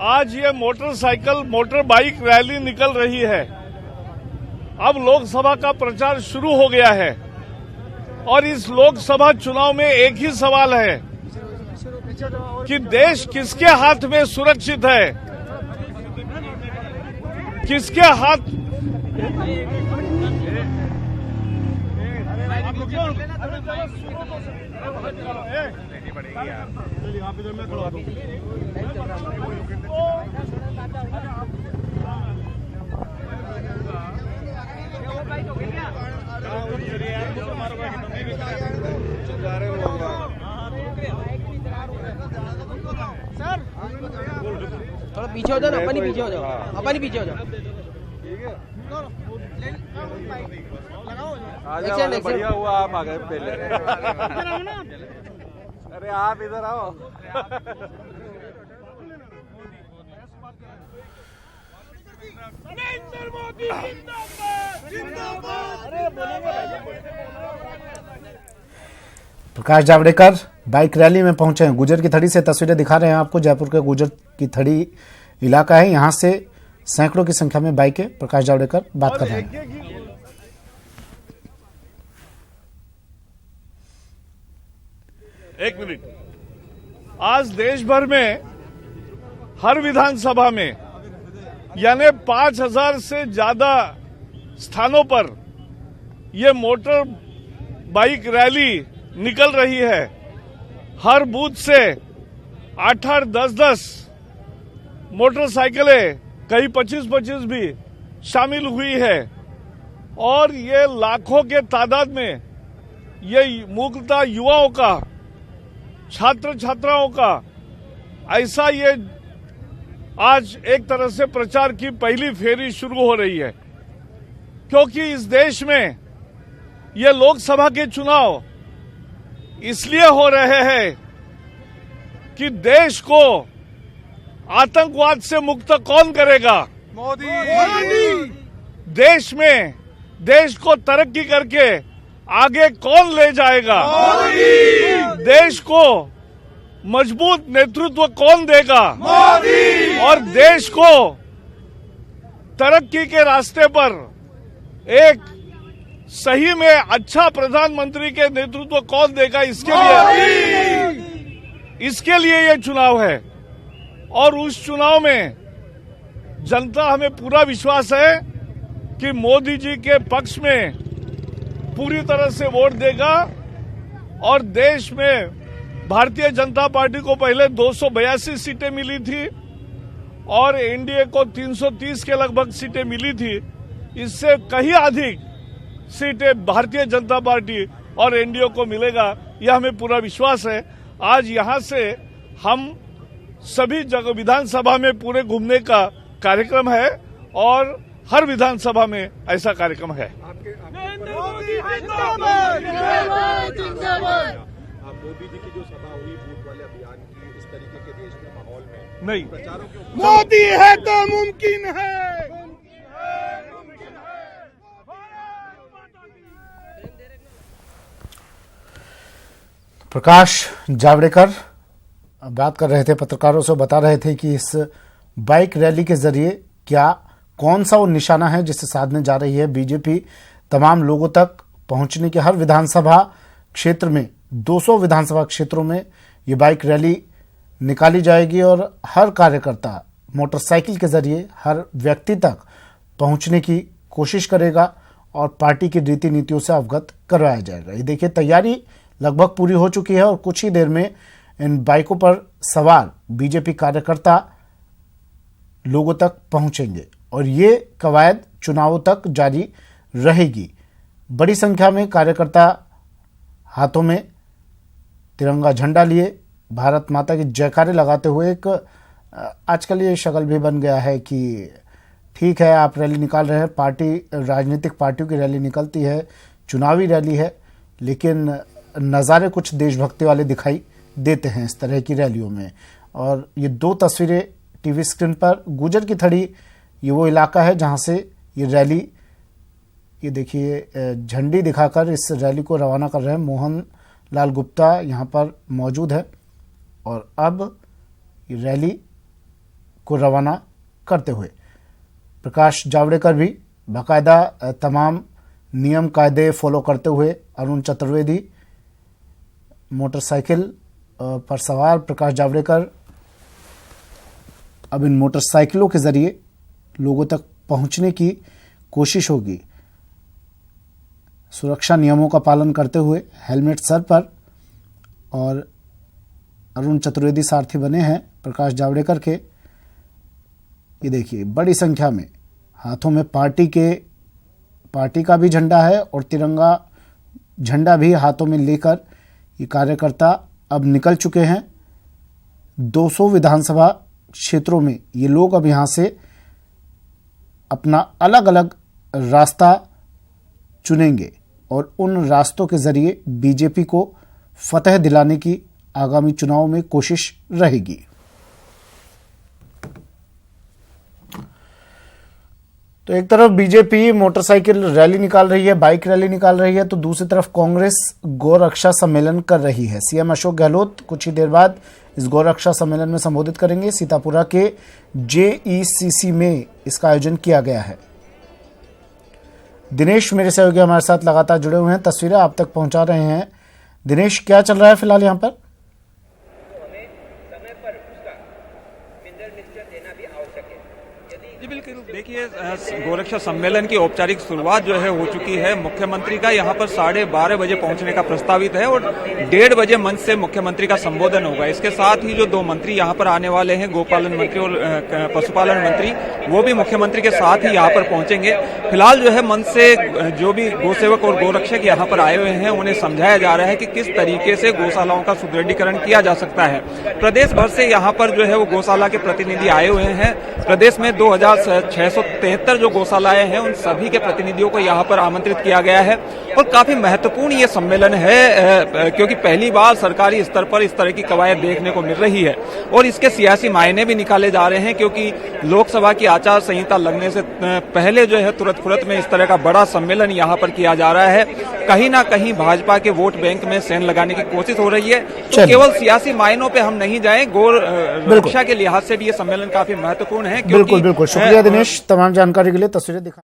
आज ये motorcycle motor bike rally निकल रही है। अब लोकसभा का प्रचार शुरू हो गया है और इस लोकसभा चुनाव में एक ही सवाल है कि देश किसके हाथ में सुरक्षित है, किसके हाथ। थोड़ा पीछे हो जाओ ना, अपन ही पीछे हो जाओ, अपन ही पीछे हो जाओ। बढ़िया हुआ आप आ गए पहले। अरे आप इधर आओ। नरेंद्र मोदी जिंदाबाद जिंदाबाद। प्रकाश जावड़ेकर बाइक रैली में पहुंचे हैं। गुजर की थड़ी से तस्वीरें दिखा रहे हैं आपको। जयपुर के गुजर की थड़ी इलाका है, यहां से सैकड़ों की संख्या में बाइकें। प्रकाश जावड़ेकर बात कर रहे हैं। एक मिनट। आज देश भर में हर विधानसभा में यानी 5000 से ज्यादा स्थानों पर यह मोटर बाइक रैली निकल रही है। हर बूथ से 8-8, 10-10 मोटरसाइकिलें, कहीं 25-25 भी शामिल हुई है और ये लाखों के तादाद में ये मुख्यतः युवाओं का, छात्र छात्राओं का ऐसा ये आज एक तरह से प्रचार की पहली फेरी शुरू हो रही है, क्योंकि इस देश में ये लोकसभा के चुनाव इसलिए हो रहे हैं कि देश को आतंकवाद से मुक्त कौन करेगा? मोदी। देश में देश को तरक्की करके आगे कौन ले जाएगा? मोदी। देश को मजबूत नेतृत्व कौन देगा? मोदी। और देश को तरक्की के रास्ते पर एक सही में अच्छा प्रधानमंत्री के नेतृत्व कौन देगा? इसके लिए ये चुनाव है और उस चुनाव में जनता, हमें पूरा विश्वास है कि मोदी जी के पक्ष में पूरी तरह से वोट देगा और देश में भारतीय जनता पार्टी को पहले 282 सीटें मिली थी और एनडीए को 330 के लगभग सीटें मिली थी। इससे कहीं अधिक सीटें भारतीय जनता पार्टी और एनडीए को मिलेगा, यह हमें पूरा विश्वास है। आज यहां से हम सभी जगह विधानसभा में पूरे घूमने का कार्यक्रम है और हर विधानसभा में ऐसा कार्यक्रम है। मोदी जी की जो सभा हुई बूथ वाले अभियान की, इस तरीके के देश के माहौल में नहीं, प्रचारों के मोदी है तो मुमकिन है। प्रकाश जावड़ेकर बात कर रहे थे, पत्रकारों से बता रहे थे कि इस बाइक रैली के जरिए क्या कौन सा वो निशाना है जिसे साधने जा रही है बीजेपी। तमाम लोगों तक पहुंचने के, हर विधानसभा क्षेत्र में 200 विधानसभा क्षेत्रों में ये बाइक रैली निकाली जाएगी और हर कार्यकर्ता मोटरसाइकिल के जरिए हर व्यक्ति तक पहुंचने की कोशिश करेगा और पार्टी की रीति नीतियों से अवगत करवाया जाएगा। ये देखिए, तैयारी लगभग पूरी हो चुकी है और कुछ ही देर में इन बाइकों पर सवार बीजेपी कार्यकर्ता लोगों तक पहुंचेंगे और ये कवायद चुनावों तक जारी रहेगी। बड़ी संख्या में कार्यकर्ता हाथों में तिरंगा झंडा लिए भारत माता की जयकारे लगाते हुए, एक आजकल ये शक्ल भी बन गया है कि ठीक है आप रैली निकाल रहे हैं, पार्टी, राजनीतिक पार्टियों की रैली निकलती है, चुनावी रैली है, लेकिन नज़ारे कुछ देशभक्ति वाले दिखाई देते हैं इस तरह की रैलियों में। और ये दो तस्वीरें टीवी स्क्रीन पर, गुजर की थड़ी ये वो इलाका है जहां से ये रैली, ये देखिए झंडी दिखाकर इस रैली को रवाना कर रहे हैं। मोहन लाल गुप्ता यहाँ पर मौजूद है और अब ये रैली को रवाना करते हुए। प्रकाश जावड़ेकर भी बाकायदा तमाम नियम कायदे फॉलो करते हुए अरुण चतुर्वेदी मोटरसाइकिल पर सवार प्रकाश जावड़ेकर अब इन मोटरसाइकिलों के जरिए लोगों तक पहुंचने की कोशिश होगी। सुरक्षा नियमों का पालन करते हुए हेलमेट सर पर, और अरुण चतुर्वेदी सारथी बने हैं प्रकाश जावड़ेकर के। ये देखिए बड़ी संख्या में हाथों में पार्टी का भी झंडा है और तिरंगा झंडा भी हाथों में लेकर ये कार्यकर्ता अब निकल चुके हैं। 200 विधानसभा क्षेत्रों में ये लोग अब यहाँ से अपना अलग अलग रास्ता चुनेंगे और उन रास्तों के जरिए बीजेपी को फतह दिलाने की आगामी चुनाव में कोशिश रहेगी। तो एक तरफ बीजेपी मोटरसाइकिल रैली निकाल रही है, बाइक रैली निकाल रही है, तो दूसरी तरफ कांग्रेस गौरक्षा सम्मेलन कर रही है। सीएम अशोक गहलोत कुछ ही देर बाद इस गौरक्षा सम्मेलन में संबोधित करेंगे। सीतापुरा के जेईसीसी में इसका आयोजन किया गया है। दिनेश मेरे सहयोगी हमारे साथ लगातार जुड़े हुए हैं, तस्वीरें आप तक पहुंचा रहे हैं। दिनेश, क्या चल रहा है फिलहाल यहाँ पर? जी बिल्कुल, देखिए गोरक्षा सम्मेलन की औपचारिक शुरुआत जो है हो चुकी है। मुख्यमंत्री का यहाँ पर 12:30 बजे पहुंचने का प्रस्तावित है और 1:30 बजे मंच से मुख्यमंत्री का संबोधन होगा। इसके साथ ही जो 2 मंत्री यहाँ पर आने वाले हैं, गोपालन मंत्री और पशुपालन मंत्री, वो भी मुख्यमंत्री के साथ ही यहाँ पर पहुंचेंगे। फिलहाल जो है मंच से जो भी गोसेवक और गोरक्षक यहाँ पर आए हुए हैं उन्हें समझाया जा रहा है कि किस तरीके से गौशालाओं का सुदृढ़ीकरण किया जा सकता है। प्रदेश भर से यहाँ पर जो है वो गौशाला के प्रतिनिधि आए हुए हैं। प्रदेश में 2673 जो गौशालाएं हैं उन सभी के प्रतिनिधियों को यहाँ पर आमंत्रित किया गया है। और काफी महत्वपूर्ण ये सम्मेलन है क्योंकि पहली बार सरकारी स्तर पर इस तरह की कवायद देखने को मिल रही है और इसके सियासी मायने भी निकाले जा रहे हैं, क्योंकि लोकसभा की आचार संहिता लगने से पहले जो है तुरंत में इस तरह का बड़ा सम्मेलन यहाँ पर किया जा रहा है। कहीं ना कहीं भाजपा के वोट बैंक में सेंध लगाने की कोशिश हो रही है। तो केवल सियासी मायनों पे हम नहीं जाएं, गौर रक्षा के लिहाज से भी ये सम्मेलन काफी महत्वपूर्ण है। बिल्कुल, शुक्रिया दिनेश तमाम जानकारी के लिए। तस्वीरें दिखा